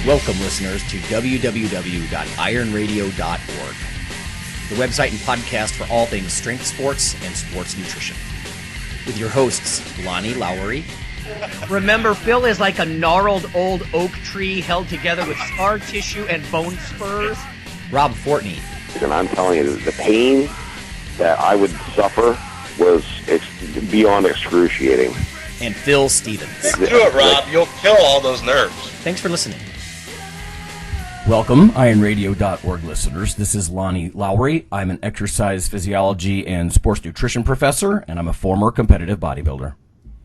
Welcome, listeners, to www.IronRadioorg, the website and podcast for all things strength sports and sports nutrition. With your hosts, Lonnie Lowery. Remember, Phil is like a gnarled old oak tree held together with scar tissue and bone spurs. Rob Fortney. And I'm telling you, the pain that I would suffer was beyond excruciating. And Phil Stevens. Do it, Rob. You'll kill all those nerves. Thanks for listening. Welcome, IronRadioorg listeners. This is Lonnie Lowry. I'm an exercise physiology and sports nutrition professor, and I'm a former competitive bodybuilder.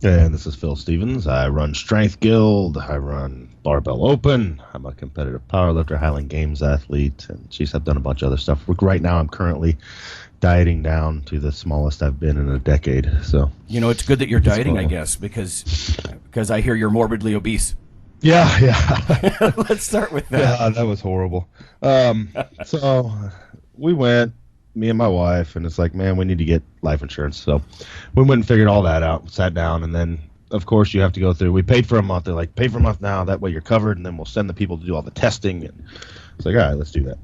And this is Phil Stevens. I run Strength Guild. I run Barbell Open. I'm a competitive powerlifter, Highland Games athlete, and I've done a bunch of other stuff. Right now, I'm currently dieting down to the smallest I've been in a decade. So, you know, it's good that you're dieting, I guess, because I hear you're morbidly obese. Yeah. Let's start with that. Yeah, that was horrible. So we went, me and my wife, and it's like, man, we need to get life insurance. So we went and figured all that out, sat down, and then, of course, you have to go through. We paid for a month. They're like, pay for a month now. That way you're covered, and then we'll send the people to do all the testing. And it's like, all right, let's do that.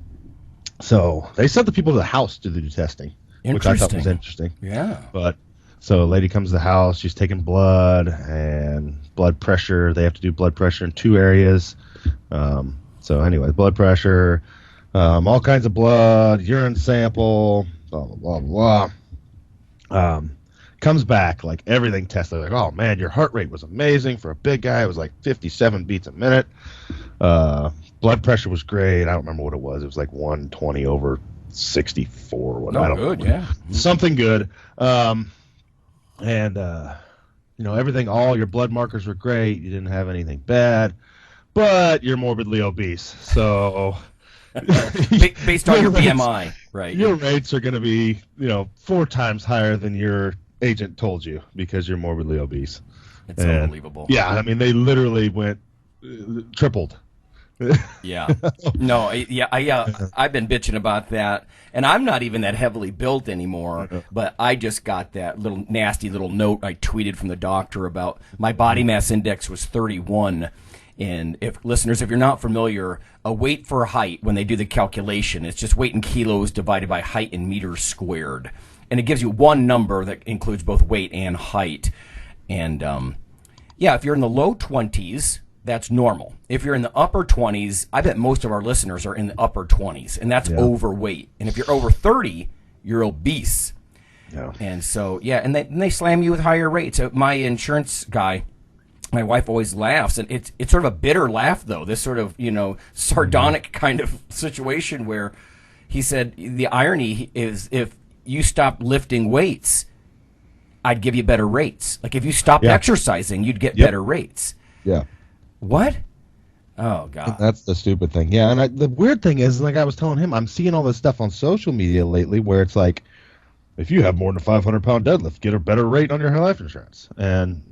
So they sent the people to the house to do testing, which I thought was interesting. Yeah. But so a lady comes to the house. She's taking blood and blood pressure. They have to do blood pressure in two areas. So anyway, blood pressure, all kinds of blood, urine sample, blah, blah, blah, blah. Comes back, like everything tested. Like, oh, man, your heart rate was amazing. For a big guy, it was like 57 beats a minute. Blood pressure was great. I don't remember what it was. It was like 120 over 64. What I don't good, know. yeah. Something good. Everything, all your blood markers were great. You didn't have anything bad, but you're morbidly obese. So based on your BMI, right? Your rates are going to be, 4 times higher than your agent told you because you're morbidly obese. It's unbelievable. Yeah, I mean, they literally went tripled. Yeah. No, I've been bitching about that, and I'm not even that heavily built anymore, but I just got that nasty little note I tweeted from the doctor about my body mass index was 31, and if you're not familiar, a weight for height, when they do the calculation, it's just weight in kilos divided by height in meters squared, and it gives you one number that includes both weight and height, and if you're in the low 20s, that's normal. If you're in the upper 20s, I bet most of our listeners are in the upper 20s, and that's overweight. And if you're over 30, you're obese. Yeah. And so, and they slam you with higher rates. My insurance guy, my wife always laughs, and it's sort of a bitter laugh, though, this sort of, sardonic kind of situation where he said the irony is if you stopped lifting weights, I'd give you better rates. Like if you stopped exercising, you'd get better rates. Yeah. What? Oh, God. That's the stupid thing. Yeah, and the weird thing is, like I was telling him, I'm seeing all this stuff on social media lately where it's like, if you have more than a 500-pound deadlift, get a better rate on your life insurance. And,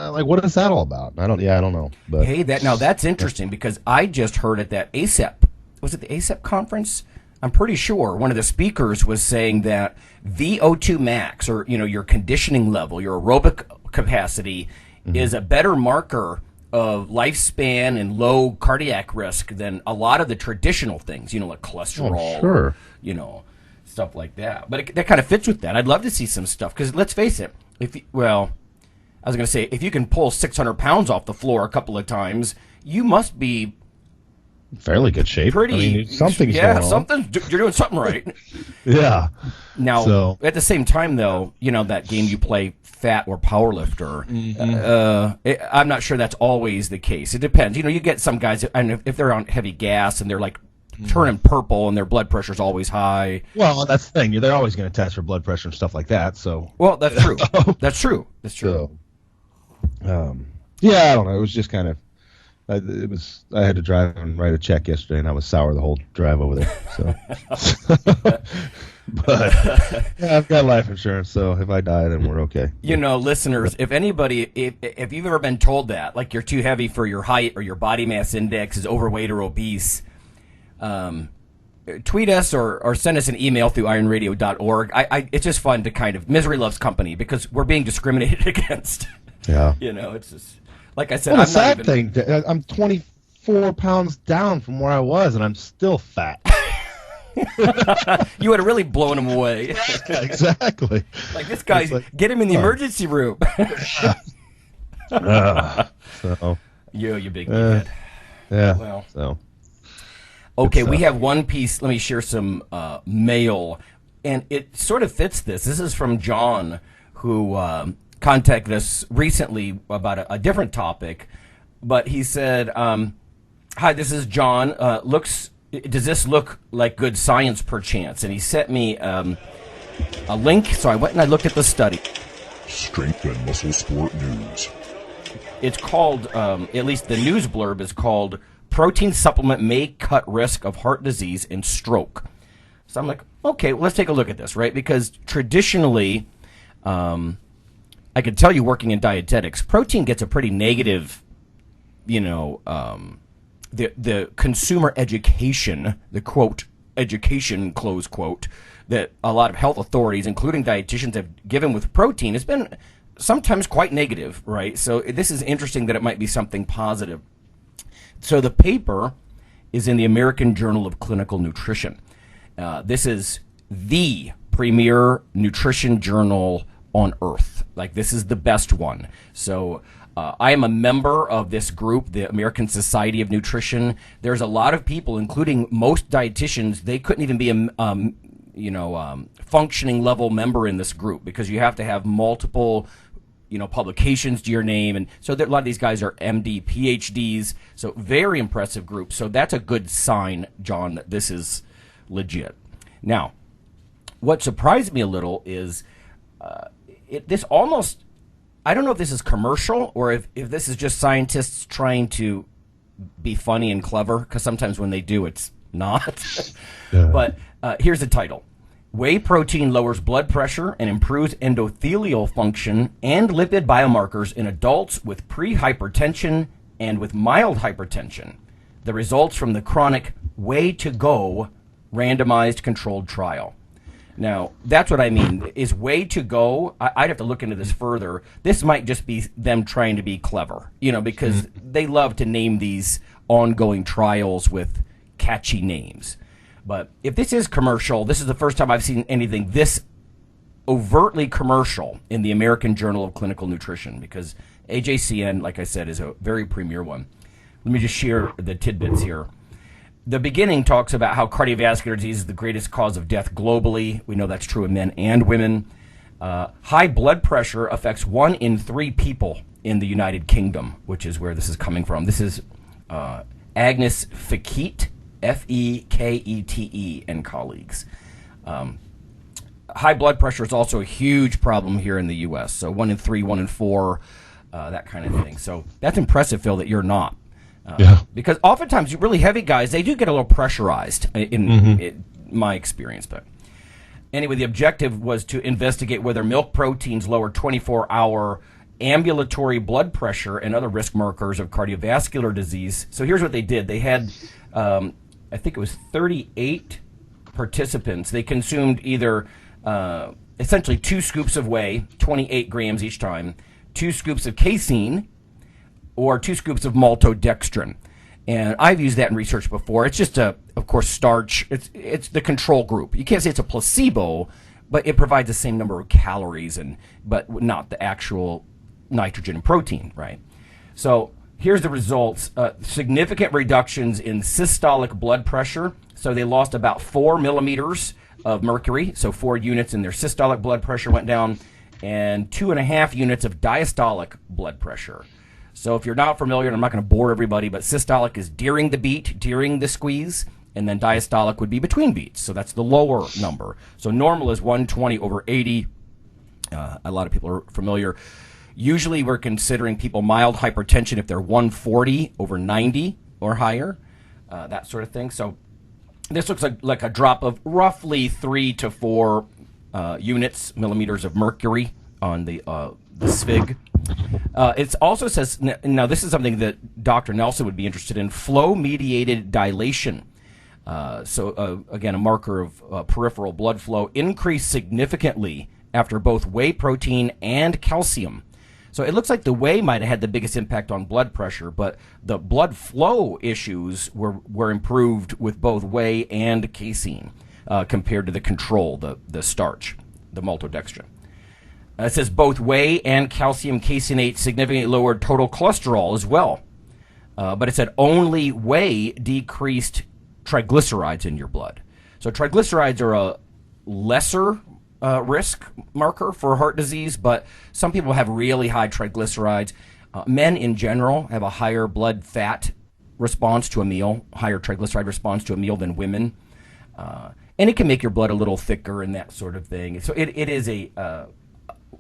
what is that all about? I don't know. But hey, that's interesting because I just heard at that ASEP, was it the ASEP conference? I'm pretty sure one of the speakers was saying that VO2 max, or, your conditioning level, your aerobic capacity, is a better marker of lifespan and low cardiac risk than a lot of the traditional things, like cholesterol, or, stuff like that. But that kind of fits with that. I'd love to see some stuff because let's face it, if you can pull 600 pounds off the floor a couple of times, you must be fairly good shape. Something's going on. You're doing something right. Yeah. Now, at the same time, though, that game you play, fat or powerlifter, I'm not sure that's always the case. It depends. You get some guys, and if they're on heavy gas and they're like turning purple and their blood pressure's always high. Well, that's the thing. They're always going to test for blood pressure and stuff like that. So. Well, that's true. That's true. So, I don't know. It was just kind of. I had to drive and write a check yesterday, and I was sour the whole drive over there. So, but I've got life insurance, so if I die, then we're okay. Listeners, if anybody, if you've ever been told that, like you're too heavy for your height or your body mass index is overweight or obese, tweet us or send us an email through IronRadioorg. It's just fun to kind of misery loves company because we're being discriminated against. Yeah, it's just. Like I said, well, I'm the sad thing, I'm 24 4 pounds down from where I was, and I'm still fat. You would have really blown him away. Yeah, exactly. Like, this guy's, get him in the emergency room. So You big head. yeah. Well. So. Okay, we have one piece. Let me share some mail, and it sort of fits this. This is from John, who contacted us recently about a different topic, but he said, "Hi, this is John. Does this look like good science, perchance?" And he sent me a link, so I went and I looked at the study. Strength and Muscle Sport News. It's called, at least the news blurb is called, "Protein Supplement May Cut Risk of Heart Disease and Stroke." So I'm like, okay, well, let's take a look at this, right? Because traditionally, I could tell you, working in dietetics, protein gets a pretty negative, the consumer education, the quote, education, close quote, that a lot of health authorities, including dietitians, have given with protein has been sometimes quite negative, right? So this is interesting that it might be something positive. So the paper is in the American Journal of Clinical Nutrition. This is the premier nutrition journal on earth. Like, this is the best one. So I am a member of this group, the American Society of Nutrition. There's a lot of people, including most dietitians, they couldn't even be a functioning level member in this group, because you have to have multiple publications to your name. And so a lot of these guys are MD, PhDs. So very impressive group. So that's a good sign, John, that this is legit. Now, what surprised me a little is this almost, I don't know if this is commercial or if this is just scientists trying to be funny and clever, because sometimes when they do, it's not. But here's the title. Whey protein lowers blood pressure and improves endothelial function and lipid biomarkers in adults with pre-hypertension and with mild hypertension. The results from the chronic Way to Go randomized controlled trial. Now, that's what I mean. Is Way to Go, I'd have to look into this further. This might just be them trying to be clever, because they love to name these ongoing trials with catchy names. But if this is commercial, this is the first time I've seen anything this overtly commercial in the American Journal of Clinical Nutrition, because AJCN, like I said, is a very premier one. Let me just share the tidbits here. The beginning talks about how cardiovascular disease is the greatest cause of death globally. We know that's true of men and women. High blood pressure affects 1 in 3 people in the United Kingdom, which is where this is coming from. This is Agnes Fekete, Fekete, and colleagues. High blood pressure is also a huge problem here in the U.S. So 1 in 3, 1 in 4, that kind of thing. So that's impressive, Phil, that you're not. Because oftentimes, you really heavy guys, they do get a little pressurized in my experience. But anyway, the objective was to investigate whether milk proteins lower 24-hour ambulatory blood pressure and other risk markers of cardiovascular disease. So here's what they did. They had, I think it was 38 participants. They consumed either essentially 2 scoops of whey, 28 grams each time, 2 scoops of casein, or 2 scoops of maltodextrin. And I've used that in research before. It's just of course, starch. It's the control group. You can't say it's a placebo, but it provides the same number of calories, but not the actual nitrogen and protein, right? So here's the results. Significant reductions in systolic blood pressure. So they lost about 4 millimeters of mercury. So 4 units in their systolic blood pressure went down, and 2.5 units of diastolic blood pressure. So if you're not familiar, and I'm not going to bore everybody, but systolic is during the beat, during the squeeze, and then diastolic would be between beats. So that's the lower number. So normal is 120 over 80. A lot of people are familiar. Usually we're considering people mild hypertension if they're 140 over 90 or higher, that sort of thing. So this looks like a drop of roughly 3 to 4 millimeters of mercury on the SFIG. It also says, now this is something that Dr. Nelson would be interested in, flow-mediated dilation. Again, a marker of peripheral blood flow increased significantly after both whey protein and calcium. So it looks like the whey might have had the biggest impact on blood pressure, but the blood flow issues were improved with both whey and casein compared to the control, the starch, the maltodextrin. It says both whey and calcium caseinate significantly lowered total cholesterol as well. But it said only whey decreased triglycerides in your blood. So triglycerides are a lesser risk marker for heart disease, but some people have really high triglycerides. Men in general have a higher blood fat response to a meal, higher triglyceride response to a meal than women. And it can make your blood a little thicker and that sort of thing. So it is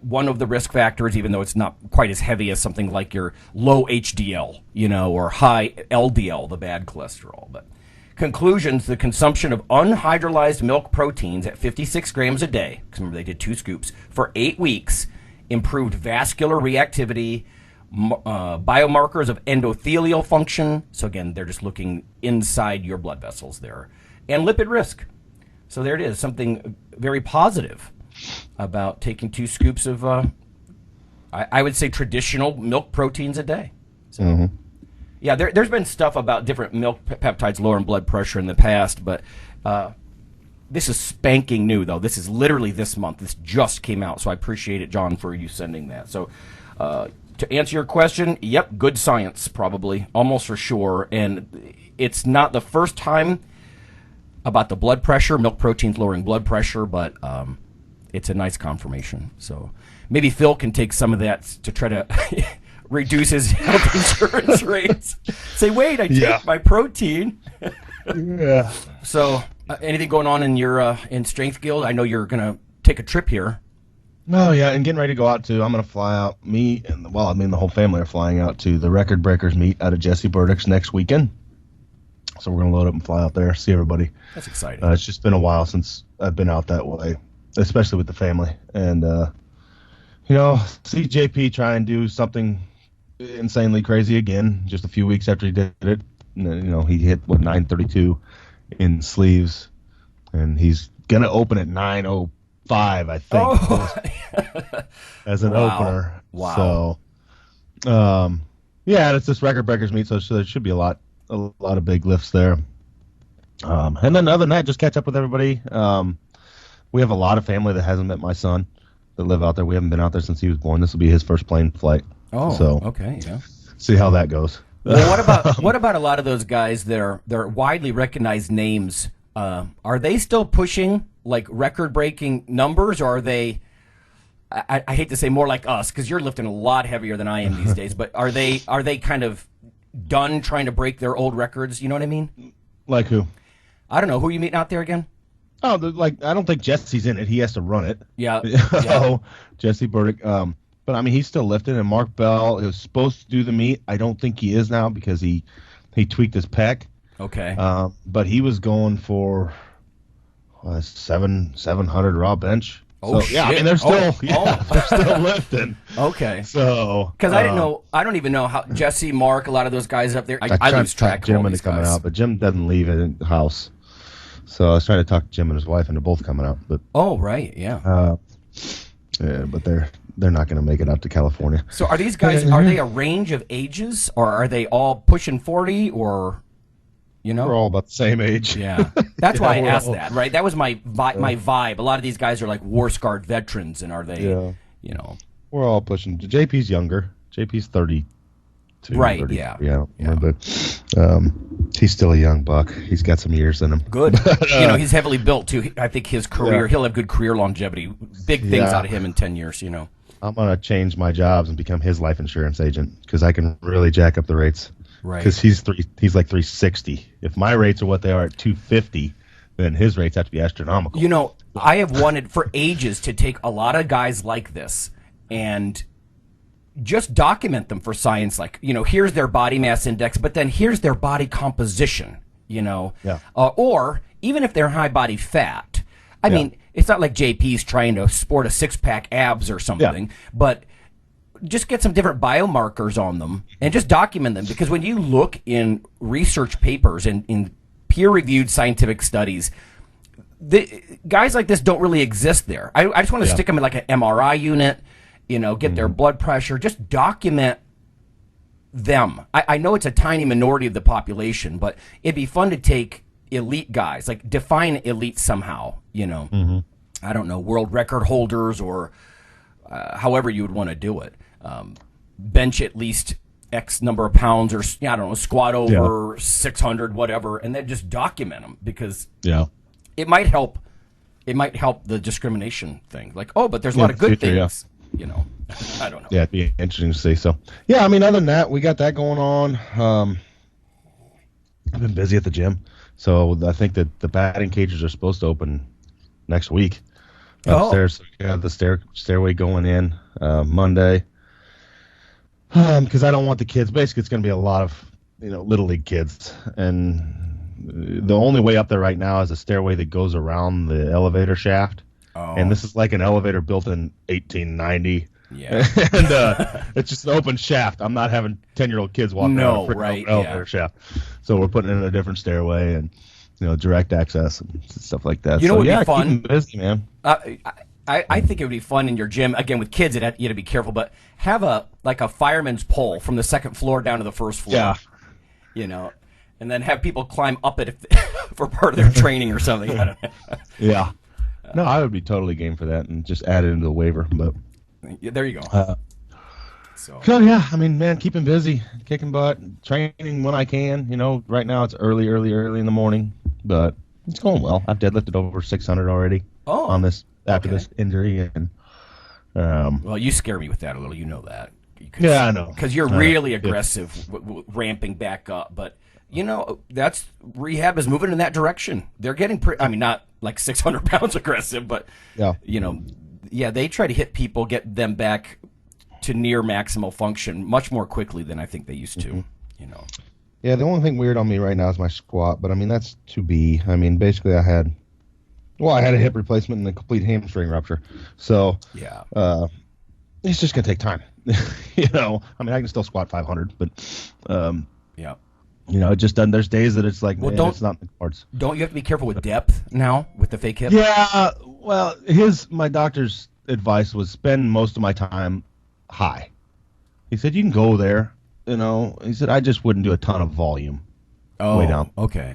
one of the risk factors, even though it's not quite as heavy as something like your low HDL, or high LDL, the bad cholesterol. But conclusions, the consumption of unhydrolyzed milk proteins at 56 grams a day, because remember they did 2 scoops, for 8 weeks, improved vascular reactivity, biomarkers of endothelial function. So again, they're just looking inside your blood vessels there. And lipid risk. So there it is, something very positive about taking 2 scoops of, I would say, traditional milk proteins a day. So, yeah, there's been stuff about different milk peptides lowering blood pressure in the past, but this is spanking new, though. This is literally this month. This just came out, so I appreciate it, John, for you sending that. So to answer your question, yep, good science, probably, almost for sure. And it's not the first time about the blood pressure, milk proteins lowering blood pressure, but it's a nice confirmation. So maybe Phil can take some of that to try to reduce his health insurance rates. Say, wait, I take my protein. Yeah. So anything going on in your in Strength Guild? I know you're going to take a trip here. No, yeah, and getting ready to go out to, I'm going to fly out, the whole family are flying out to the Record Breakers meet out of Jesse Burdicks next weekend. So we're going to load up and fly out there, see everybody. That's exciting. It's just been a while since I've been out that way, especially with the family. And, see JP try and do something insanely crazy again, just a few weeks after he did it. And, he hit, 932 in sleeves, and he's going to open at 905, I think, as an opener. Wow. So, it's this Record Breakers meet, so there should be a lot of big lifts there. And then other than that, just catch up with everybody. We have a lot of family that hasn't met my son that live out there. We haven't been out there since he was born. This will be his first plane flight. Oh, so okay, yeah. See how that goes. Well, what about a lot of those guys that are widely recognized names? Are they still pushing like record-breaking numbers, or are they? I hate to say more like us, because you're lifting a lot heavier than I am these days. But are they kind of done trying to break their old records? You know what I mean? Like who? I don't know. Who are you meeting out there again? Oh, I don't think Jesse's in it. He has to run it. Yeah. So Jesse Burdick. But I mean, he's still lifting. And Mark Bell is supposed to do the meet. I don't think he is now because he tweaked his pec. Okay. But he was going for 700 raw bench. Oh, so, shit. Yeah, I mean, they're still they're still lifting. Okay. So because I don't even know how Jesse, Mark, a lot of those guys up there. I lose track of Jim all these coming guys. out, but Jim doesn't leave the house. So I was trying to talk to Jim and his wife, and they're both coming out. But right, yeah. But they're not going to make it out to California. So are these guys? Are they a range of ages, or are they all pushing 40, or We're all about the same age. Yeah, that's why I asked that. Right, that was my vibe. A lot of these guys are like war-scarred veterans, and are they? We're all pushing. JP's younger. JP's 32. Right. 30, Yeah. But he's still a young buck. He's got some years in him. Good. He's heavily built too. I think his career, he'll have good career longevity. Big things out of him in 10 years. I'm gonna change my jobs and become his life insurance agent because I can really jack up the rates. Right. Because he's like 360. If my rates are what they are at 250, then his rates have to be astronomical. I have wanted for ages to take a lot of guys like this and just document them for science. Like, here's their body mass index, but then here's their body composition, or even if they're high body fat. I mean, it's not like JP's trying to sport a 6-pack abs or something, but just get some different biomarkers on them and just document them. Because when you look in research papers and in peer-reviewed scientific studies, the guys like this don't really exist there. I just want to stick them in like an MRI unit get their blood pressure. Just document them. I know it's a tiny minority of the population, but it'd be fun to take elite guys, like define elite somehow, I don't know, world record holders or however you would want to do it. Bench at least X number of pounds, or I don't know, squat over 600, whatever, and then just document them, because it might help. It might help the discrimination thing. Like, but there's a lot of good things. I don't know. Yeah, it'd be interesting to see. So, yeah, I mean, other than that, we got that going on. I've been busy at the gym, so I think that the batting cages are supposed to open next week. Upstairs, so we got the stairway going in Monday. Because I don't want the kids. Basically, it's going to be a lot of little league kids, and the only way up there right now is a stairway that goes around the elevator shaft. And this is like an elevator built in 1890. Yeah, and it's just an open shaft. I'm not having 10-year-old kids walking down an elevator shaft. So we're putting in a different stairway and direct access and stuff like that. What would be fun? Keep them busy, man. I think it would be fun in your gym. Again, with kids, you have to be careful, but have a fireman's pole from the second floor down to the first floor. Yeah. And then have people climb up it for part of their training or something. I don't know. Yeah. No, I would be totally game for that and just add it into the waiver. But there you go. So yeah, I mean, man, keeping busy, kicking butt, training when I can. Right now it's early in the morning, but it's going well. I've deadlifted over 600 already on this after this injury, and well, you scare me with that a little. You know that. Yeah, I know. Because you're really aggressive, ramping back up, but. That's rehab is moving in that direction. They're getting not like 600 pounds aggressive, but they try to hit people, get them back to near maximal function much more quickly than I think they used to. Yeah, the only thing weird on me right now is my squat, but I mean that's to be. I mean, basically I had a hip replacement and a complete hamstring rupture, so it's just gonna take time. I mean I can still squat 500, but it just doesn't. There's days that it's like, it's not the cards. Don't you have to be careful with depth now with the fake hip? Yeah. Well, my doctor's advice was spend most of my time high. He said you can go there. He said I just wouldn't do a ton of volume. Way down. Okay.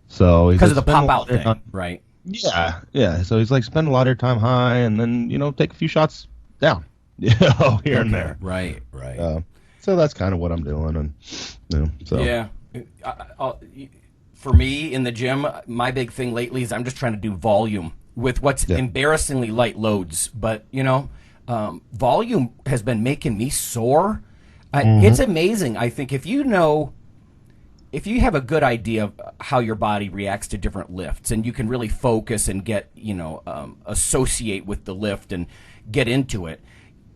So because of the pop out thing, right? Yeah. Yeah. So he's like spend a lot of your time high, and then take a few shots down. Here and there. Right. So that's kind of what I'm doing, and yeah. For me in the gym, my big thing lately is I'm just trying to do volume with what's embarrassingly light loads. But, volume has been making me sore. It's amazing. I think if you have a good idea of how your body reacts to different lifts, and you can really focus and get, associate with the lift and get into it,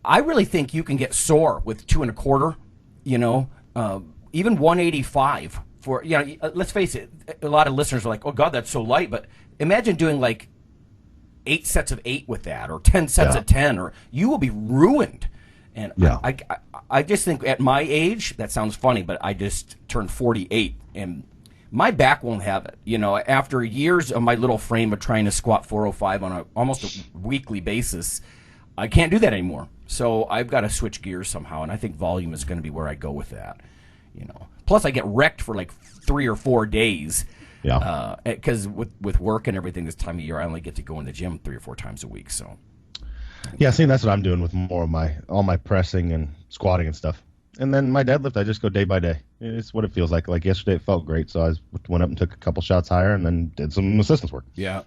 I really think you can get sore with 2 1/4, even 185 for, let's face it, a lot of listeners are like, oh God, that's so light. But imagine doing like 8 sets of 8 with that, or 10 sets of 10, or you will be ruined. And I just think at my age, that sounds funny, but I just turned 48 and my back won't have it. After years of my little frame of trying to squat 405 on almost a weekly basis, I can't do that anymore. So I've got to switch gears somehow. And I think volume is going to be where I go with that. Plus I get wrecked for like 3 or 4 days. Yeah. Because with work and everything this time of year, I only get to go in the gym 3 or 4 times a week. So. Yeah, see, that's what I'm doing with more of all my pressing and squatting and stuff. And then my deadlift, I just go day by day. It's what it feels like. Like yesterday, it felt great, so I went up and took a couple shots higher, and then did some assistance work. Yeah.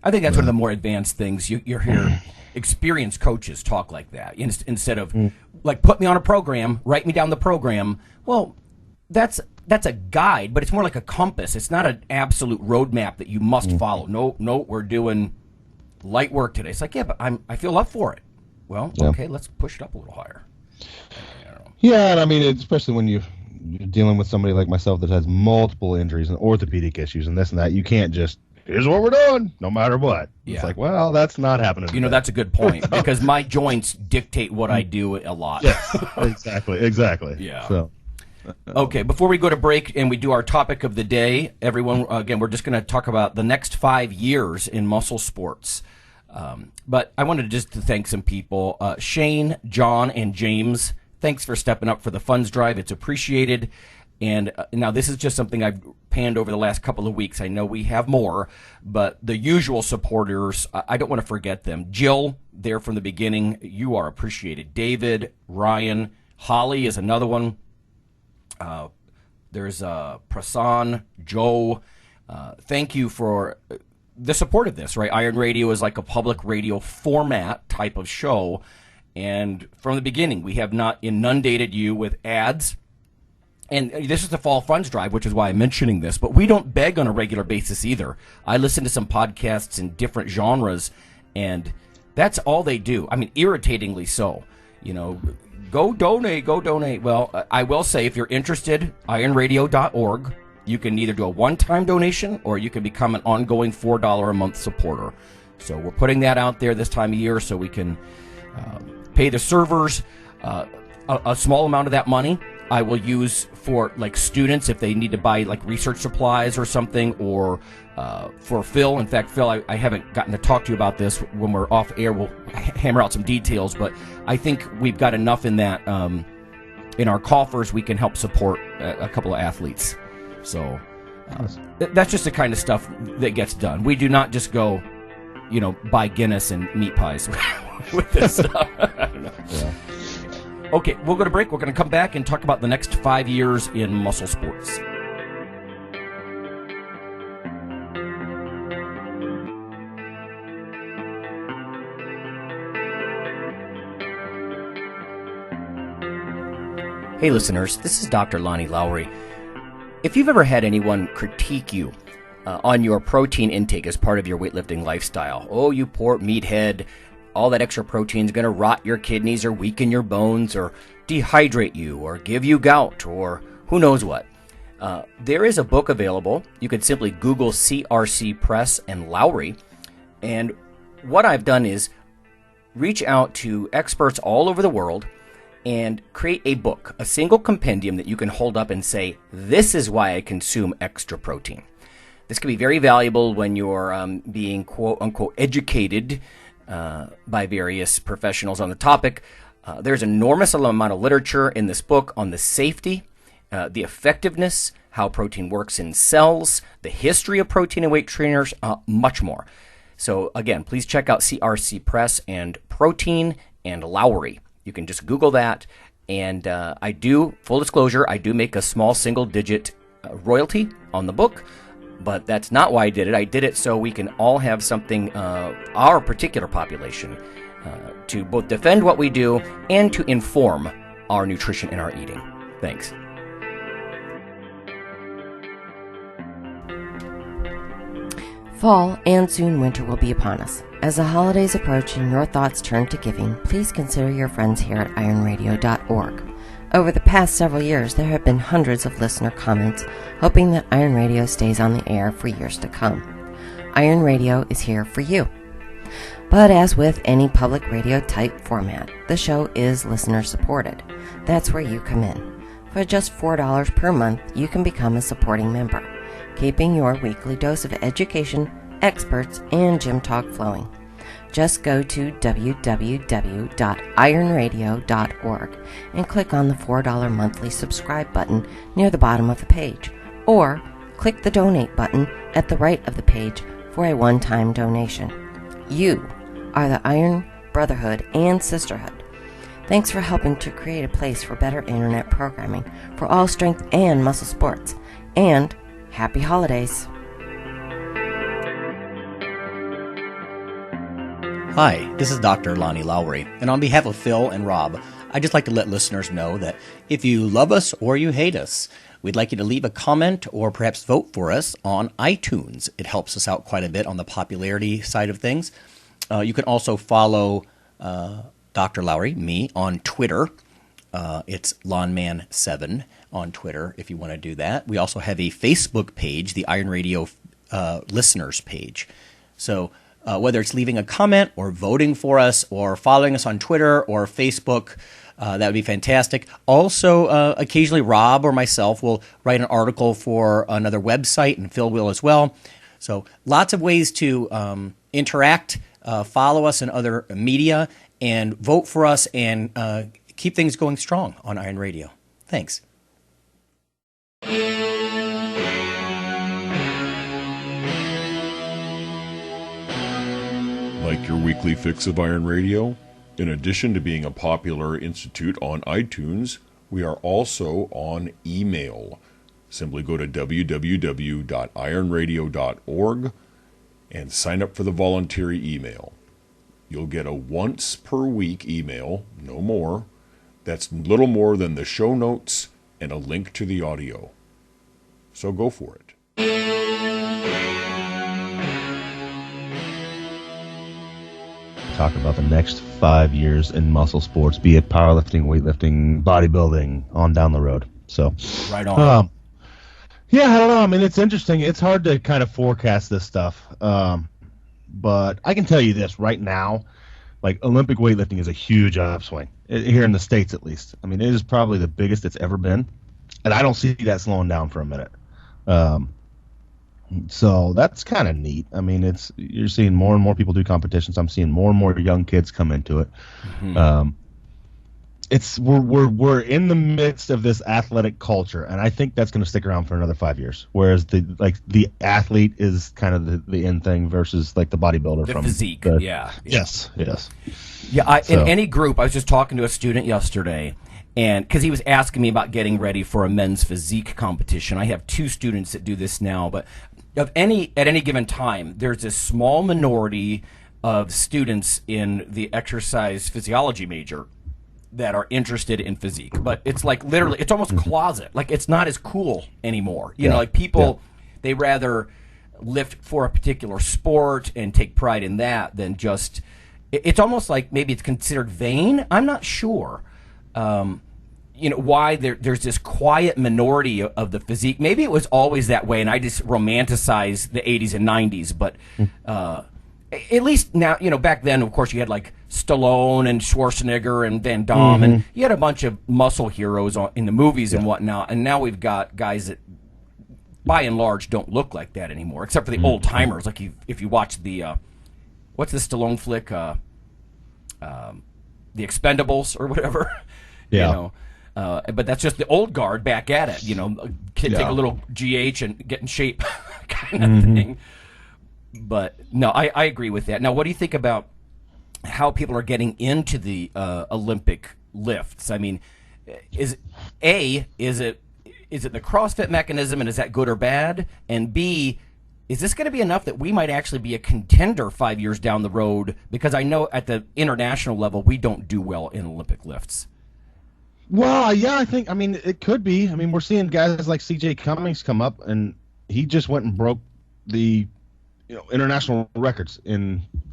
I think that's one of the more advanced things. You hear experienced coaches talk like that instead of like put me on a program, write me down the program. Well, that's a guide, but it's more like a compass. It's not an absolute roadmap that you must follow. No, we're doing light work today. It's like, yeah, but I feel up for it. Well, okay, let's push it up a little higher. Yeah, and I mean, especially when you're dealing with somebody like myself that has multiple injuries and orthopedic issues and this and that, you can't just, here's what we're doing, no matter what. Yeah. It's like, well, that's not happening today. That's a good point, because my joints dictate what I do a lot. Yes, exactly. Yeah. So. Okay, before we go to break and we do our topic of the day, everyone, again, we're just going to talk about the next 5 years in muscle sports. But I wanted just to thank some people. Shane, John, and James, thanks for stepping up for the funds drive. It's appreciated. And now this is just something I've panned over the last couple of weeks. I know we have more, but the usual supporters, I don't want to forget them. Jill, there from the beginning, you are appreciated. David, Ryan, Holly is another one. There's Prasan, Joe. Thank you for the support of this, right? Iron Radio is like a public radio format type of show. And from the beginning, we have not inundated you with ads. And this is the fall funds drive, which is why I'm mentioning this. But we don't beg on a regular basis either. I listen to some podcasts in different genres, and that's all they do. I mean, irritatingly so. You know, go donate, go donate. Well, I will say, if you're interested, IronRadioorg, you can either do a one-time donation or you can become an ongoing $4 a month supporter. So we're putting that out there this time of year so we can pay the servers. A small amount of that money I will use for like students if they need to buy like research supplies or something, or for Phil. In fact, Phil, I haven't gotten to talk to you about this. When we're off air, we'll hammer out some details, but I think we've got enough in that in our coffers we can help support a couple of athletes. So that's just the kind of stuff that gets done. We do not just go, you know, buy Guinness and meat pies with this stuff. I don't know. Yeah. Okay, we'll go to break. We're going to come back and talk about the next 5 years in muscle sports. Hey listeners, this is Dr. Lonnie Lowry. If you've ever had anyone critique you on your protein intake as part of your weightlifting lifestyle, oh, you poor meathead, all that extra protein is going to rot your kidneys or weaken your bones or dehydrate you or give you gout or who knows what. There is a book available. You could simply Google CRC Press and Lowry. And what I've done is reach out to experts all over the world and create a book, a single compendium that you can hold up and say, this is why I consume extra protein. This can be very valuable when you're being quote-unquote educated by various professionals on the topic. There's an enormous amount of literature in this book on the safety, the effectiveness, how protein works in cells, the history of protein and weight trainers, much more. So again, please check out CRC Press and Protein and Lowry. You can just Google that. And I do, full disclosure, I do make a small single-digit royalty on the book. But that's not why I did it. I did it so we can all have something, our particular population, to both defend what we do and to inform our nutrition and our eating. Thanks. Fall and soon winter will be upon us. As the holidays approach and your thoughts turn to giving, please consider your friends here at IronRadio.org. Over the past several years, there have been hundreds of listener comments hoping that Iron Radio stays on the air for years to come. Iron Radio is here for you. But as with any public radio type format, the show is listener supported. That's where you come in. For just $4 per month, you can become a supporting member, keeping your weekly dose of education, experts, and gym talk flowing. Just go to www.ironradio.org and click on the $4 monthly subscribe button near the bottom of the page, or click the donate button at the right of the page for a one-time donation. You are the Iron Brotherhood and Sisterhood. Thanks for helping to create a place for better internet programming for all strength and muscle sports. And happy holidays. Hi, this is Dr. Lonnie Lowry, and on behalf of Phil and Rob, I'd just like to let listeners know that if you love us or you hate us, we'd like you to leave a comment or perhaps vote for us on iTunes. It helps us out quite a bit on the popularity side of things. You can also follow Dr. Lowry, me, on Twitter. It's Lawnman7 on Twitter if you want to do that. We also have a Facebook page, the Iron Radio listeners page. So whether it's leaving a comment or voting for us or following us on Twitter or Facebook, that would be fantastic. Also, occasionally Rob or myself will write an article for another website, and Phil will as well. So lots of ways to interact follow us in other media, and vote for us, and keep things going strong on Iron Radio. Thanks. Like your weekly fix of Iron Radio? In addition to being a popular institute on iTunes, we are also on email. Simply go to www.ironradio.org and sign up for the voluntary email. You'll get a once per week email, no more. That's little more than the show notes and a link to the audio. So go for it. Talk about the next 5 years in muscle sports, be it powerlifting, weightlifting, bodybuilding, on down the road. So, right on. Yeah, I don't know. I mean, it's interesting. It's hard to kind of forecast this stuff. But I can tell you this right now, like Olympic weightlifting is a huge upswing here in the States, at least. I mean, it is probably the biggest it's ever been, and I don't see that slowing down for a minute. So that's kind of neat. I mean, you're seeing more and more people do competitions. I'm seeing more and more young kids come into it. Mm-hmm. We're in the midst of this athletic culture, and I think that's going to stick around for another 5 years. Whereas the athlete is kind of the end thing versus like the bodybuilder the from physique. Yeah. Yes. Yeah. In any group, I was just talking to a student yesterday. And because he was asking me about getting ready for a men's physique competition. I have 2 students that do this now, but at any given time, there's a small minority of students in the exercise physiology major that are interested in physique. But it's like literally, it's almost closet. Like it's not as cool anymore. You know, like people, they rather lift for a particular sport and take pride in that than just, it's almost like maybe it's considered vain. I'm not sure. Why there's this quiet minority of the physique. Maybe it was always that way, and I just romanticize the 80s and 90s. But at least now, back then, of course, you had like Stallone and Schwarzenegger and Van Damme, and you had a bunch of muscle heroes in the movies and whatnot. And now we've got guys that, by and large, don't look like that anymore, except for the old timers. Like if you watch the what's the Stallone flick, The Expendables or whatever. Yeah. But that's just the old guard back at it. Kid take a little GH and get in shape kind of thing. But no, I agree with that. Now, what do you think about how people are getting into the Olympic lifts? I mean, is it the CrossFit mechanism, and is that good or bad? And B, is this going to be enough that we might actually be a contender 5 years down the road? Because I know at the international level, we don't do well in Olympic lifts. Well, yeah, I mean, it could be. I mean, we're seeing guys like CJ Cummings come up, and he just went and broke the international records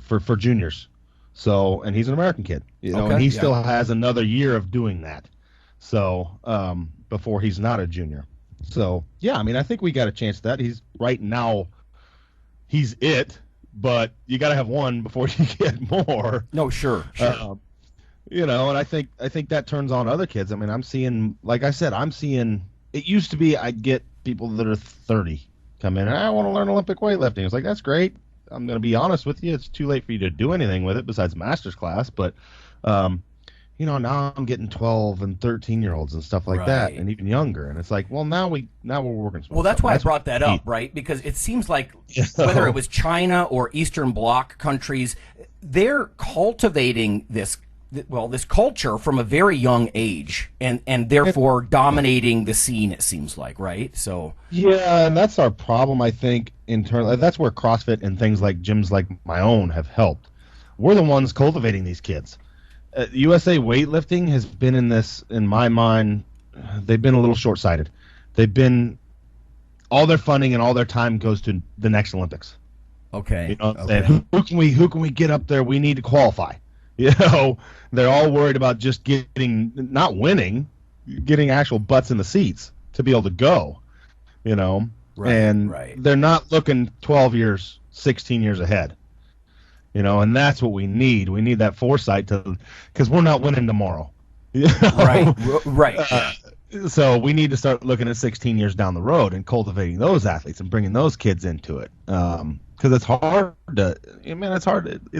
for juniors. So, and he's an American kid, and he still has another year of doing that. So, before he's not a junior. So, yeah, I mean, I think we got a chance at that. He's right now, he's it, but you got to have one before you get more. No, sure. And I think that turns on other kids. I mean, I'm seeing, like I said, it used to be I'd get people that are 30 come in, and I want to learn Olympic weightlifting. It's like, that's great. I'm going to be honest with you. It's too late for you to do anything with it besides master's class. But, now I'm getting 12 and 13-year-olds and stuff like that, and even younger. And it's like, well, now we're working. Well, that's why I brought that up, right? Because it seems like whether it was China or Eastern Bloc countries, they're cultivating this culture from a very young age, and therefore dominating the scene, it seems like, right? So yeah, and that's our problem, I think, internally. That's where CrossFit and things like gyms like my own have helped. We're the ones cultivating these kids. USA Weightlifting has been in my mind, they've been a little short-sighted. All their funding and all their time goes to the next Olympics. Okay. Who can we get up there? We need to qualify. They're all worried about just not winning, getting actual butts in the seats to be able to go, Right. They're not looking 12 years, 16 years ahead, and that's what we need. We need that foresight because we're not winning tomorrow. Right. So we need to start looking at 16 years down the road and cultivating those athletes and bringing those kids into it. Because it's hard to, it's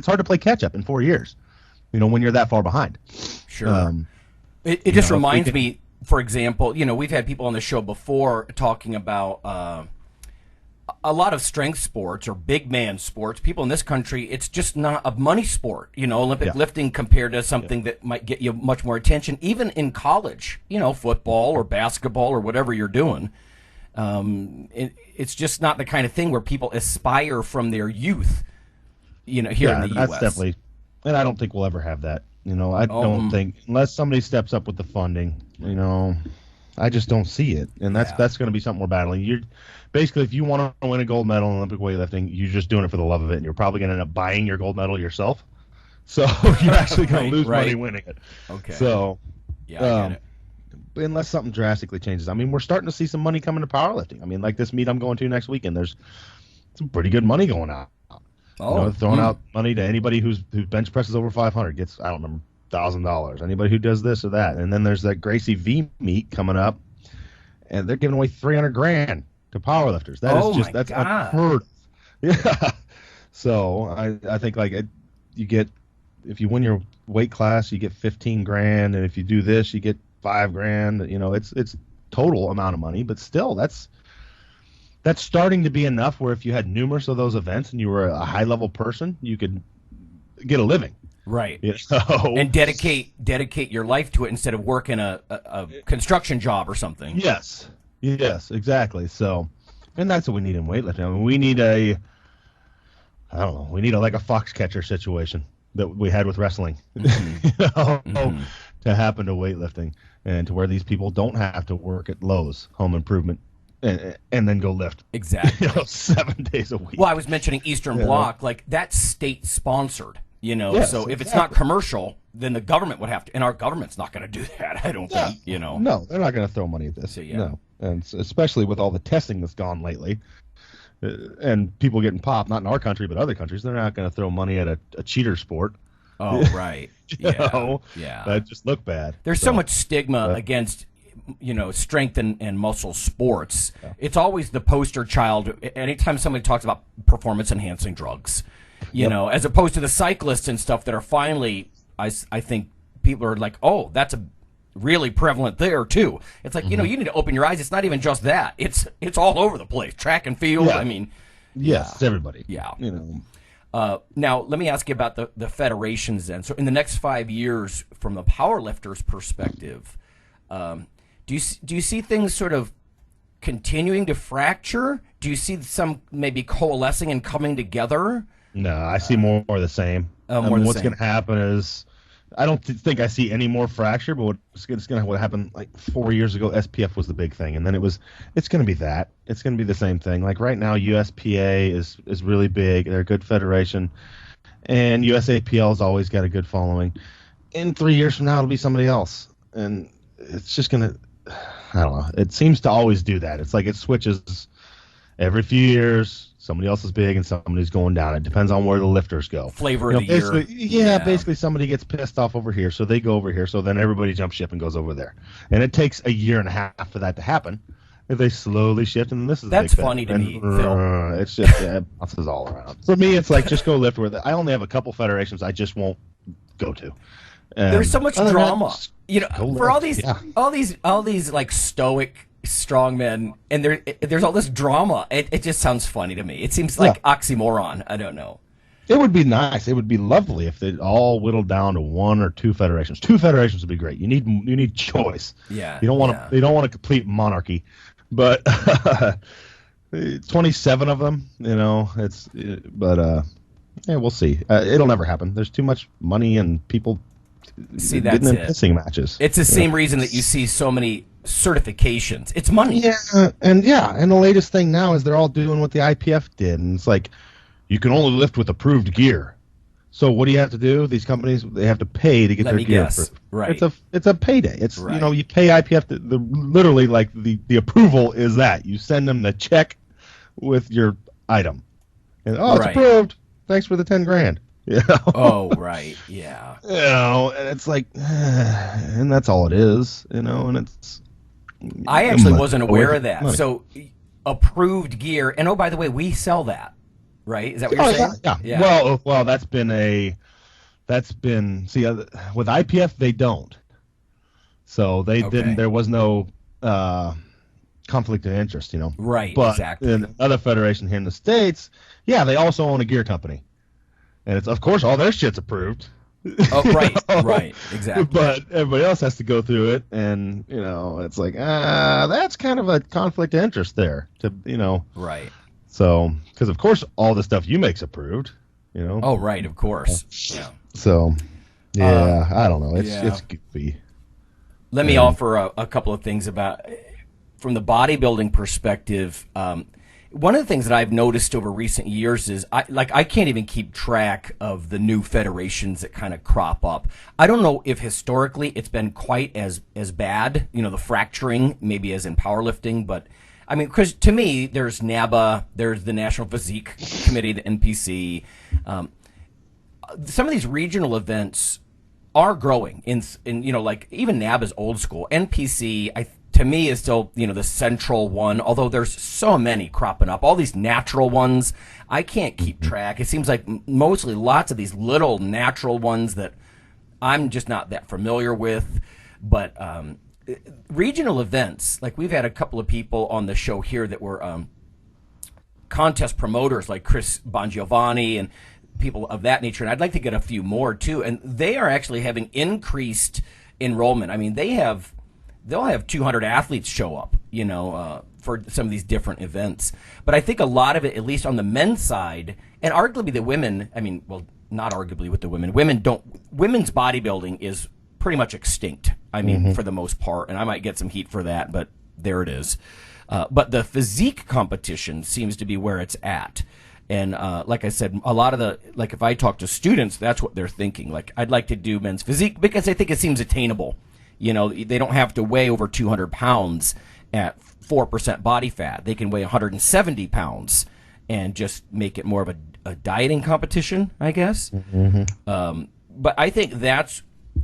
hard to play catch up in 4 years. When you're that far behind. Sure. It just reminds me, for example, we've had people on the show before talking about a lot of strength sports or big man sports. People in this country, it's just not a money sport. Olympic lifting compared to something that might get you much more attention, even in college, football or basketball or whatever you're doing. It's just not the kind of thing where people aspire from their youth, here in the U.S. That's definitely, and I don't think we'll ever have that. I don't think, unless somebody steps up with the funding, I just don't see it. And that's going to be something we're battling. Basically, if you want to win a gold medal in Olympic weightlifting, you're just doing it for the love of it, and you're probably going to end up buying your gold medal yourself. So you're actually going to lose money winning it. Okay. So, I get it. Unless something drastically changes. We're starting to see some money coming to powerlifting. Like this meet I'm going to next weekend, there's some pretty good money going out. Throwing out money to anybody who bench presses over 500 gets, I don't remember, $1,000. Anybody who does this or that. And then there's that Gracie V meet coming up, and they're giving away $300,000 to powerlifters. That's unheard of. Yeah. So I think if you win your weight class, you get $15,000, and if you do this, you get $5,000. It's total amount of money, but still that's starting to be enough where if you had numerous of those events and you were a high level person, you could get a living. Right. And dedicate your life to it instead of working a construction job or something. Yes, exactly. So, and that's what we need in weightlifting. We need a like a fox catcher situation that we had with wrestling, to happen to weightlifting, and to where these people don't have to work at Lowe's Home Improvement and then go lift. Exactly. 7 days a week. Well, I was mentioning Eastern Bloc, like that's state sponsored. Yes, so if it's not commercial, then the government would have to, and our government's not going to do that. I don't think. No, they're not going to throw money at this. So, No, and especially with all the testing that's gone lately, and people getting popped, not in our country but other countries, they're not going to throw money at a cheater sport. Oh, right. Yeah. That just look bad. There's so much stigma against strength and muscle sports. Yeah. It's always the poster child. Anytime somebody talks about performance enhancing drugs, as opposed to the cyclists and stuff that are finally, I think people are like, oh, that's a really prevalent there too. It's like, you need to open your eyes. It's not even just that. It's all over the place. Track and field. Yeah. Yes, it's everybody. Yeah. Now, let me ask you about the federations then. So in the next 5 years, from the powerlifters' perspective, do you see things sort of continuing to fracture? Do you see some maybe coalescing and coming together? No, I see more the same. What's going to happen is, I don't think I see any more fracture, but what happened like 4 years ago, SPF was the big thing, and then it's going to be that. It's going to be the same thing. Like right now, USPA is really big. They're a good federation, and USAPL has always got a good following. In 3 years from now, it'll be somebody else, and it's just going to, I don't know. It seems to always do that. It's like it switches every few years. Somebody else is big and somebody's going down. It depends on where the lifters go. Flavor of the year. Yeah, basically somebody gets pissed off over here, so they go over here, so then everybody jumps ship and goes over there. And it takes a year and a half for that to happen. If they slowly shift, and this is that's funny to me, Phil. It's just it bounces all around. For me, it's like just go lift with it. I only have a couple federations I just won't go to. There's so much drama, for all these like stoic strongmen, and there's all this drama. It just sounds funny to me. It seems like oxymoron. I don't know. It would be nice. It would be lovely if they all whittled down to one or two federations. Two federations would be great. You need choice. Yeah. You don't want a complete monarchy, but 27 of them. We'll see. It'll never happen. There's too much money and people. See, that's getting in pissing matches. It's the same reason that you see so many certifications. It's money. Yeah, and the latest thing now is they're all doing what the IPF did, and it's like you can only lift with approved gear. So what do you have to do? These companies, they have to pay to get their gear approved. Right. It's a payday. It's you pay IPF literally like the approval is that you send them the check with your item, and it's approved. Thanks for the $10,000. Oh, right. Yeah. And it's like, and that's all it is, and I actually wasn't aware of that. Money. So approved gear, and oh, by the way, we sell that, right? Is that what you're saying? Yeah. Well, that's been see, with IPF they don't. So they didn't. There was no conflict of interest, Right. But exactly. in another federation here in the States, yeah, they also own a gear company, and it's of course all their shit's approved. Oh, right, exactly. But everybody else has to go through it, and it's like that's kind of a conflict of interest there, Right. So, because of course all the stuff you make's approved, Oh, right, of course. Yeah. So, yeah, I don't know. It's goofy. Let me offer a couple of things from the bodybuilding perspective. One of the things that I've noticed over recent years is I can't even keep track of the new federations that kind of crop up. I don't know if historically it's been quite as bad, the fracturing maybe as in powerlifting, but I mean, because to me, there's NABA, there's the National Physique Committee, the NPC. Some of these regional events are growing in like even NABA's old school. NPC, to me, is still, the central one, although there's so many cropping up. All these natural ones, I can't keep track. It seems like mostly lots of these little natural ones that I'm just not that familiar with. But regional events, like we've had a couple of people on the show here that were contest promoters, like Chris Bongiovanni and people of that nature, and I'd like to get a few more too. And they are actually having increased enrollment. I mean, they'll have 200 athletes show up, for some of these different events. But I think a lot of it, at least on the men's side, and arguably the women, not arguably with the women's bodybuilding is pretty much extinct. For the most part, and I might get some heat for that, but there it is. But the physique competition seems to be where it's at. And like I said, a lot of if I talk to students, that's what they're thinking. Like, I'd like to do men's physique because I think it seems attainable. They don't have to weigh over 200 pounds at 4% body fat. They can weigh 170 pounds and just make it more of a dieting competition, I guess. But I think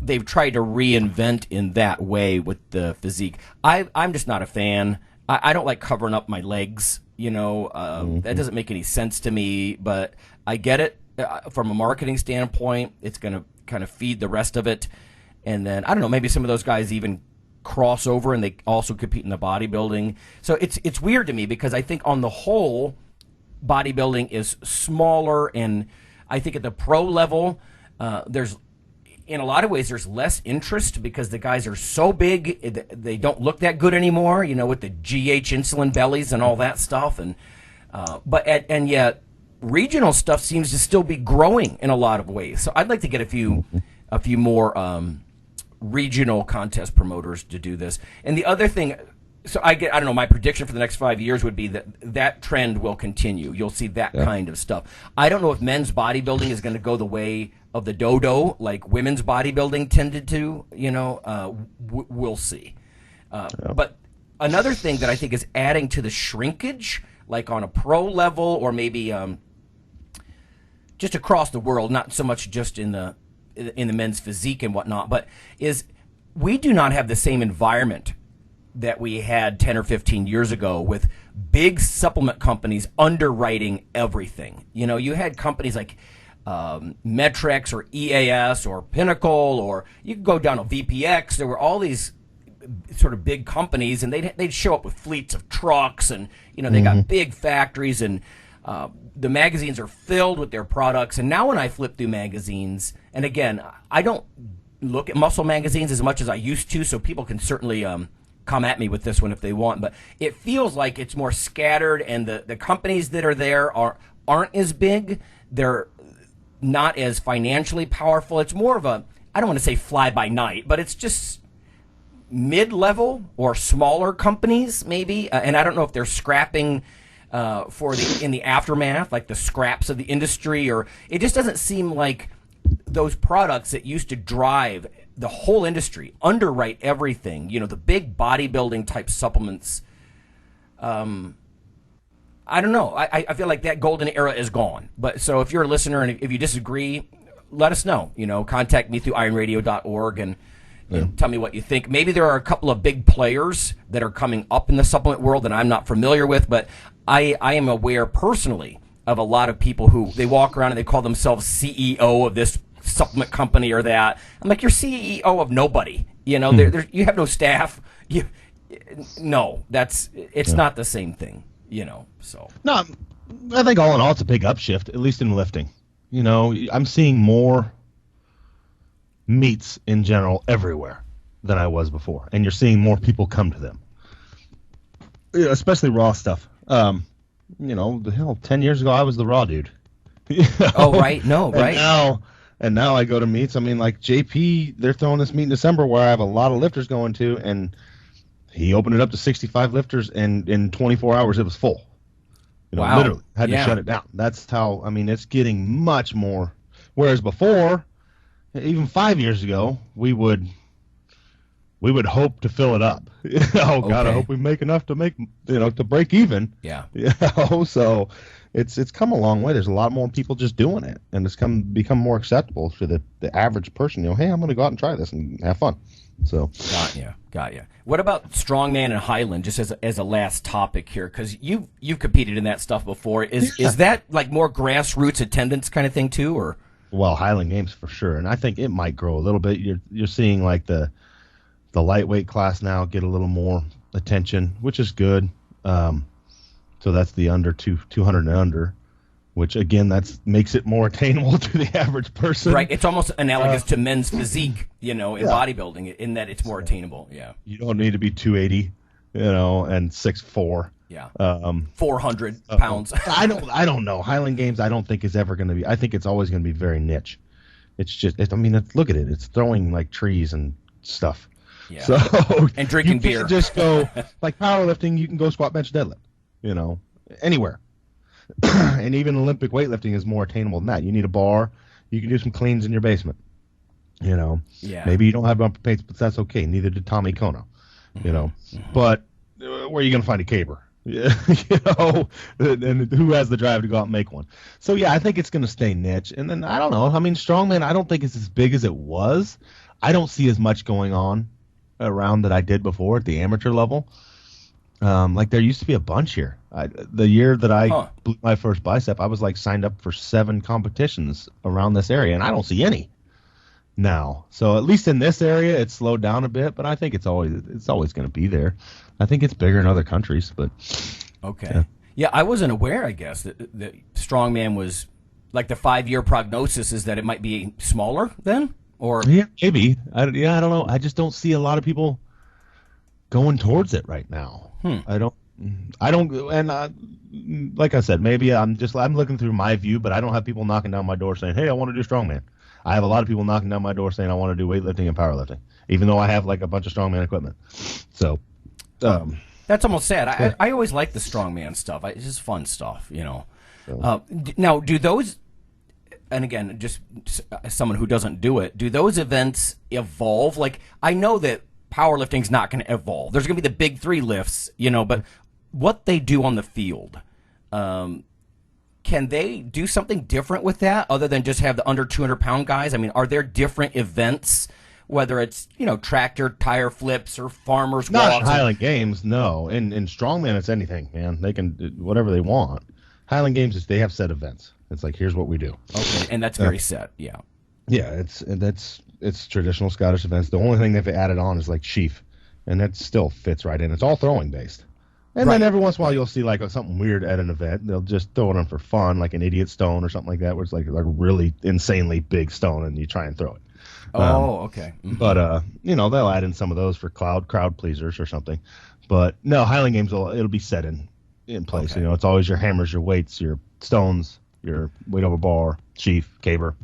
they've tried to reinvent in that way with the physique. I'm just not a fan. I don't like covering up my legs. That doesn't make any sense to me, but I get it from a marketing standpoint. It's going to kind of feed the rest of it. And then, I don't know, maybe some of those guys even cross over and they also compete in the bodybuilding. So it's weird to me because I think on the whole, bodybuilding is smaller, and I think at the pro level, in a lot of ways, there's less interest because the guys are so big, they don't look that good anymore, with the GH insulin bellies and all that stuff. And and yet, regional stuff seems to still be growing in a lot of ways. So I'd like to get a few more regional contest promoters to do this. And the other thing, I don't know, my prediction for the next 5 years would be that trend will continue. You'll see that kind of stuff. I don't know if men's bodybuilding is going to go the way of the dodo like women's bodybuilding tended to, we'll see. But another thing that I think is adding to the shrinkage, like on a pro level or maybe just across the world, not so much just in the men's physique and whatnot, but is we do not have the same environment that we had 10 or 15 years ago with big supplement companies underwriting everything. You had companies like Metrex or EAS or Pinnacle, or you could go down to VPX. There were all these sort of big companies, and they'd show up with fleets of trucks, and they got big factories, and the magazines are filled with their products. And now when I flip through magazines, and again, I don't look at muscle magazines as much as I used to, so people can certainly come at me with this one if they want, but it feels like it's more scattered, and the companies that are there aren't as big. They're not as financially powerful. It's more of a, I don't want to say fly by night, but it's just mid-level or smaller companies maybe, and I don't know if they're scrapping in the aftermath, like the scraps of the industry, or it just doesn't seem like those products that used to drive the whole industry, underwrite everything, the big bodybuilding type supplements. I don't know. I feel like that golden era is gone. But so if you're a listener and if you disagree, let us know. Contact me through IronRadio.org, and and tell me what you think. Maybe there are a couple of big players that are coming up in the supplement world that I'm not familiar with, but I am aware personally of a lot of people who they walk around and they call themselves CEO of this supplement company or that. I'm like, you're CEO of nobody. You know, you have no staff. It's not the same thing. You know, so no, I think all in all, it's a big upshift, at least in lifting. You know, I'm seeing more meets in general everywhere than I was before, and you're seeing more people come to them, especially raw stuff. You know, the hell, 10 years ago I was the raw dude. You know? Oh, right, no, right. And now I go to meets. I mean, like JP, they're throwing this meet in December where I have a lot of lifters going to, and he opened it up to 65 lifters, and in 24 hours it was full. You know, wow. Literally had to shut it down. That's how, I mean, it's getting much more. Whereas before, even 5 years ago, we would hope to fill it up. Oh God, I hope we make enough to make, to break even. Yeah. So it's come a long way. There's a lot more people just doing it, and it's become more acceptable for the average person. Hey, I'm going to go out and try this and have fun. So got you. What about Strongman and Highland? Just as a last topic here, because you've competed in that stuff before. Is that like more grassroots attendance kind of thing too, or? Well, Highland Games for sure, and I think it might grow a little bit. You're seeing like the lightweight class now get a little more attention, which is good. So that's the under 200 and under, which again makes it more attainable to the average person. Right. It's almost analogous to men's physique, in bodybuilding, in that it's more attainable. Yeah. You don't need to be 280, and 6'4". Yeah. 400 pounds. I don't know. Highland Games, I don't think is ever going to be. I think it's always going to be very niche. It's just. Look at it. It's throwing like trees and stuff. Yeah. So and drinking beer. You can't just go like powerlifting. You can go squat, bench, deadlift. Anywhere. And even Olympic weightlifting is more attainable than that. You need a bar. You can do some cleans in your basement. Yeah. Maybe you don't have bumper plates, but that's okay. Neither did Tommy Kono. But where are you going to find a caber? And who has the drive to go out and make one? So I think it's going to stay niche. And then I don't know. I mean, Strongman, I don't think it's as big as it was. I don't see as much going on around that I did before at the amateur level. Like there used to be a bunch here. The year that I blew my first bicep, I was like signed up for 7 competitions around this area, and I don't see any now. So at least in this area, it's slowed down a bit, but I think it's always going to be there. I think it's bigger in other countries, but okay. Yeah, I wasn't aware. I guess that Strongman was like the 5-year prognosis is that it might be smaller then, or maybe. I don't know. I just don't see a lot of people going towards it right now. I don't, and like I said, maybe I'm looking through my view, but I don't have people knocking down my door saying, "Hey, I want to do Strongman." I have a lot of people knocking down my door saying, "I want to do weightlifting and powerlifting," even though I have like a bunch of Strongman equipment. So, that's almost sad. I always like the Strongman stuff. It's just fun stuff, So. Now, do those? And again, just as someone who doesn't do it, do those events evolve? Like I know that powerlifting's not going to evolve. There's going to be the big 3 lifts, but what they do on the field, can they do something different with that other than just have the under 200-pound guys? I mean, are there different events, whether it's, tractor tire flips or farmers walks? Not Highland Games, no. In Strongman, it's anything, man. They can do whatever they want. Highland Games, they have set events. It's like, here's what we do. Okay, and that's very set, yeah. Yeah, it's traditional Scottish events. The only thing they've added on is like sheaf, and that still fits right in. It's all throwing based. And then every once in a while you'll see like something weird at an event. They'll just throw it on for fun, like an idiot stone or something like that, where it's like a really insanely big stone and you try and throw it. Okay. Mm-hmm. But they'll add in some of those for crowd pleasers or something. But no, Highland Games it'll be set in place. Okay. It's always your hammers, your weights, your stones, your weight over bar, sheaf, caber.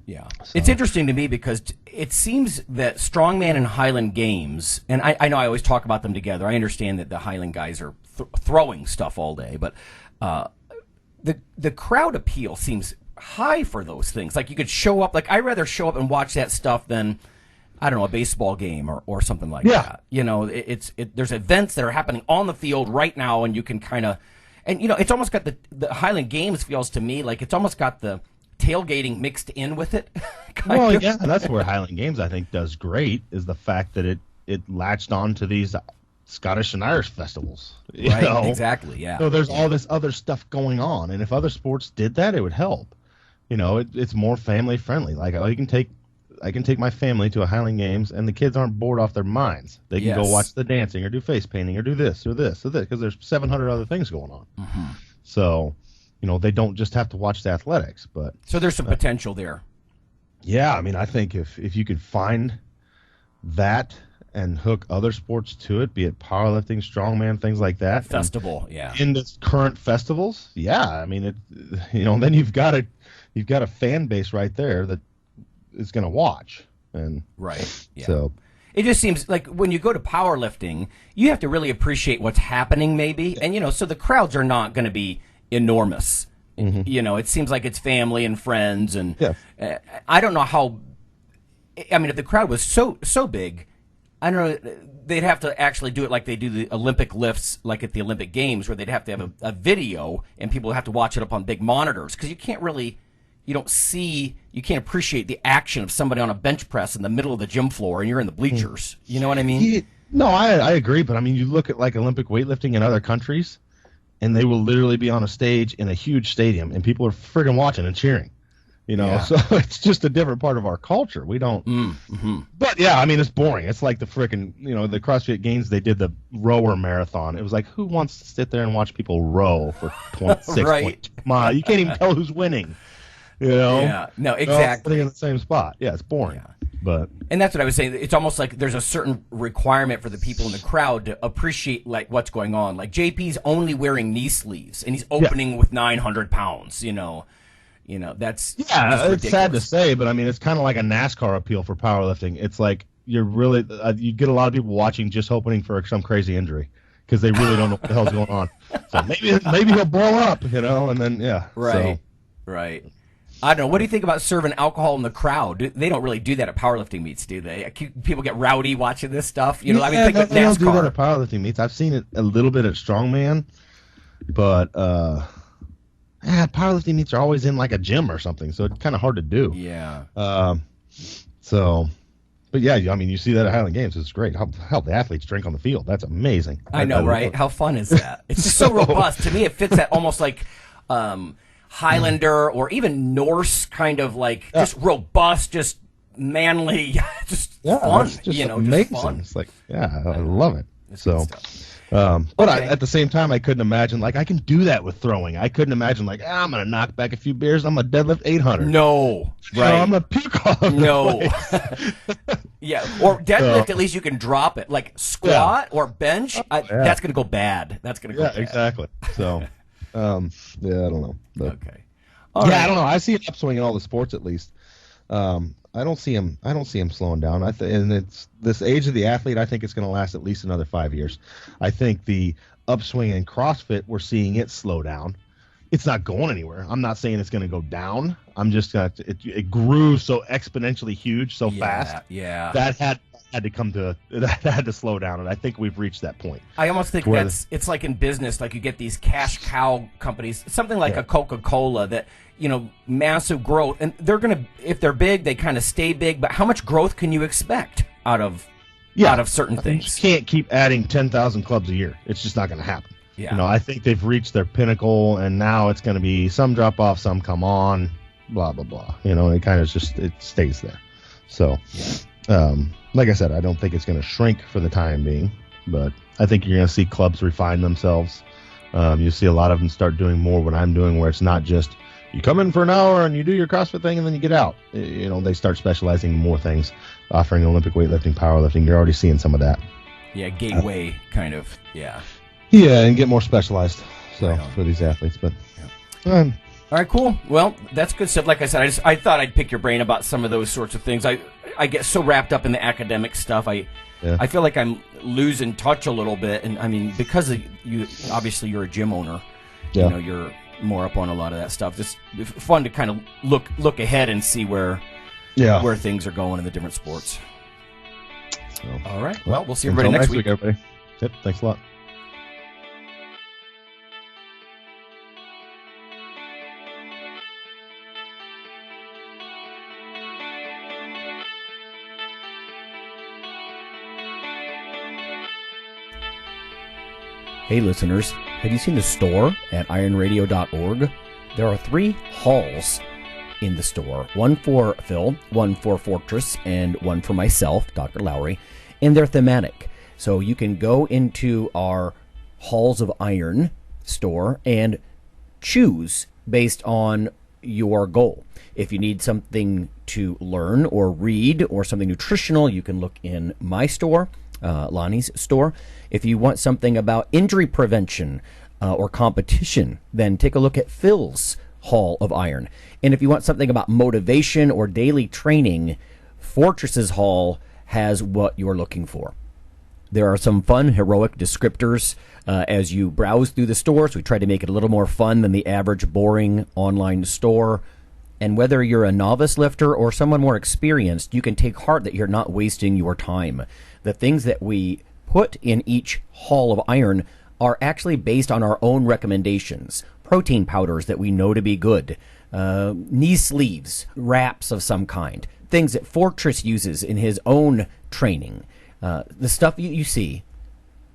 Yeah. So. It's interesting to me because it seems that Strongman and Highland Games, and I know I always talk about them together. I understand that the Highland guys are throwing stuff all day, but the crowd appeal seems high for those things. Like you could show up, I'd rather show up and watch that stuff than, I don't know, a baseball game or something like that. There's events that are happening on the field right now, and you can kind of, and it's almost got the Highland Games feels to me like it's almost got the tailgating mixed in with it. Well, yeah, and that's where Highland Games, I think, does great, is the fact that it latched on to these Scottish and Irish festivals. Right, exactly, yeah. So there's all this other stuff going on, and if other sports did that, it would help. It's more family friendly. Like, I can take my family to a Highland Games, and the kids aren't bored off their minds. They can go watch the dancing or do face painting or do this or this or this, because there's 700 other things going on. Mm-hmm. So, they don't just have to watch the athletics. But so there's some potential there. Yeah, I mean, I think if you could find that and hook other sports to it, be it powerlifting, strongman, things like that. Festival, yeah. In the current festivals, yeah. I mean, then you've got a fan base right there that is going to watch. And right, yeah. So it just seems like when you go to powerlifting, you have to really appreciate what's happening, maybe. And, so the crowds are not going to be enormous. Mm-hmm. It seems like it's family and friends. And yeah. I don't know how, I mean, if the crowd was so big, I don't know, they'd have to actually do it like they do the Olympic lifts, like at the Olympic Games, where they'd have to have a video and people have to watch it up on big monitors. Because you can't appreciate the action of somebody on a bench press in the middle of the gym floor and you're in the bleachers. You know what I mean? Yeah, no, I agree. But I mean, you look at like Olympic weightlifting in other countries, and they will literally be on a stage in a huge stadium and people are friggin' watching and cheering. So it's just a different part of our culture. We don't. Mm-hmm. But yeah, I mean, it's boring. It's like the frickin', the CrossFit Games, they did the rower marathon. It was like, who wants to sit there and watch people row for 26 right. miles? You can't even tell who's winning. Yeah, no, exactly. They're in the same spot. Yeah, it's boring. Yeah. And that's what I was saying. It's almost like there's a certain requirement for the people in the crowd to appreciate like what's going on. Like JP's only wearing knee sleeves and he's opening with 900 pounds. That's it's sad to say, but I mean, it's kind of like a NASCAR appeal for powerlifting. It's like you're really you get a lot of people watching just hoping for some crazy injury because they really don't know what the hell's going on. So maybe he'll blow up, and then right. I don't know. What do you think about serving alcohol in the crowd? They don't really do that at powerlifting meets, do they? People get rowdy watching this stuff. Think of NASCAR. They don't do that at powerlifting meets. I've seen it a little bit at Strongman, but powerlifting meets are always in like a gym or something, so it's kind of hard to do. Yeah. But yeah, I mean, you see that at Highland Games. It's great. How the athletes drink on the field. That's amazing. I know, right? How fun is that? It's just so robust. To me, it fits that almost like Highlander or even Norse kind of like just robust, just manly, just fun. It's just amazing. Just fun. It's like, I love it. That's so. But at the same time, I couldn't imagine, like, I can do that with throwing. I couldn't imagine, like, I'm going to knock back a few beers. I'm going to deadlift 800. No. Right. I'm going to puke all over the place. Yeah. Or deadlift, at least you can drop it. Like squat or bench, that's going to go bad. That's going to go bad. Yeah, exactly. So, I don't know. But, okay. I don't know. I see an upswing in all the sports, at least. I don't see him slowing down. And it's this age of the athlete. I think it's going to last at least another 5 years. I think the upswing in CrossFit, we're seeing it slow down. It's not going anywhere. I'm not saying it's going to go down. I'm just it grew so exponentially huge so fast. Yeah. That had to slow down, and I think we've reached that point. I almost think it's like in business, like you get these cash cow companies, something like a Coca-Cola that, massive growth, and they're going to, if they're big, they kind of stay big, but how much growth can you expect out of certain things? You can't keep adding 10,000 clubs a year. It's just not going to happen. Yeah. I think they've reached their pinnacle, and now it's going to be some drop off, some come on, blah, blah, blah. It kind of it stays there. So, like I said, I don't think it's going to shrink for the time being, but I think you're going to see clubs refine themselves. You see a lot of them start doing more what I'm doing, where it's not just you come in for an hour and you do your CrossFit thing and then you get out. They start specializing in more things, offering Olympic weightlifting, powerlifting. You're already seeing some of that. Yeah, gateway kind of, yeah. Yeah, and get more specialized for these athletes. But all right, cool. Well, that's good stuff. Like I said, I thought I'd pick your brain about some of those sorts of things. I get so wrapped up in the academic stuff. I feel like I'm losing touch a little bit, and I mean, because of you, obviously you're a gym owner. Yeah. You're more up on a lot of that stuff. Just fun to kind of look ahead and see where things are going in the different sports. So, all right. Well, we'll see everybody next week. Everybody. Yep. Thanks a lot. Hey listeners, have you seen the store at IronRadio.org? There are 3 halls in the store. One for Phil, one for Fortress, and one for myself, Dr. Lowry. And they're thematic. So you can go into our Halls of Iron store and choose based on your goal. If you need something to learn or read or something nutritional, you can look in my store, Lonnie's store. If you want something about injury prevention or competition, then take a look at Phil's Hall of Iron. And if you want something about motivation or daily training, Fortress's Hall has what you're looking for. There are some fun, heroic descriptors as you browse through the stores. We try to make it a little more fun than the average boring online store. And whether you're a novice lifter or someone more experienced, you can take heart that you're not wasting your time. The things that we put in each Hall of Iron are actually based on our own recommendations. Protein powders that we know to be good, knee sleeves, wraps of some kind, things that Fortress uses in his own training. The stuff you see,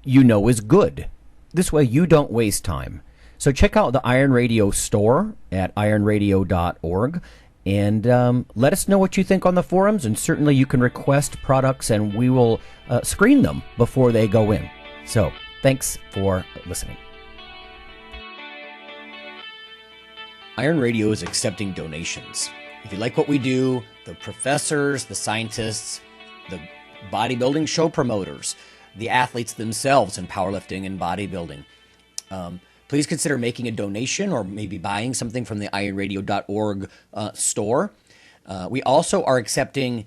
you know is good. This way you don't waste time. So check out the Iron Radio store at IronRadio.org and let us know what you think on the forums, and certainly you can request products and we will screen them before they go in. So thanks for listening. Iron Radio is accepting donations. If you like what we do, the professors, the scientists, the bodybuilding show promoters, the athletes themselves in powerlifting and bodybuilding, please consider making a donation or maybe buying something from the IronRadio.org store. We also are accepting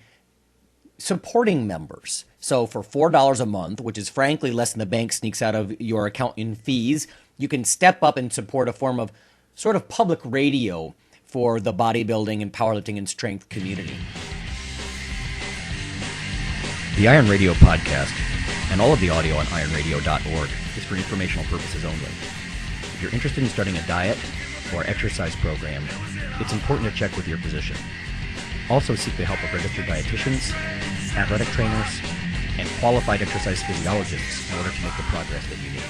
supporting members. So for $4 a month, which is frankly less than the bank sneaks out of your account in fees, you can step up and support a form of sort of public radio for the bodybuilding and powerlifting and strength community. The Iron Radio podcast and all of the audio on IronRadio.org is for informational purposes only. If you're interested in starting a diet or exercise program, it's important to check with your physician. Also seek the help of registered dietitians, athletic trainers, and qualified exercise physiologists in order to make the progress that you need.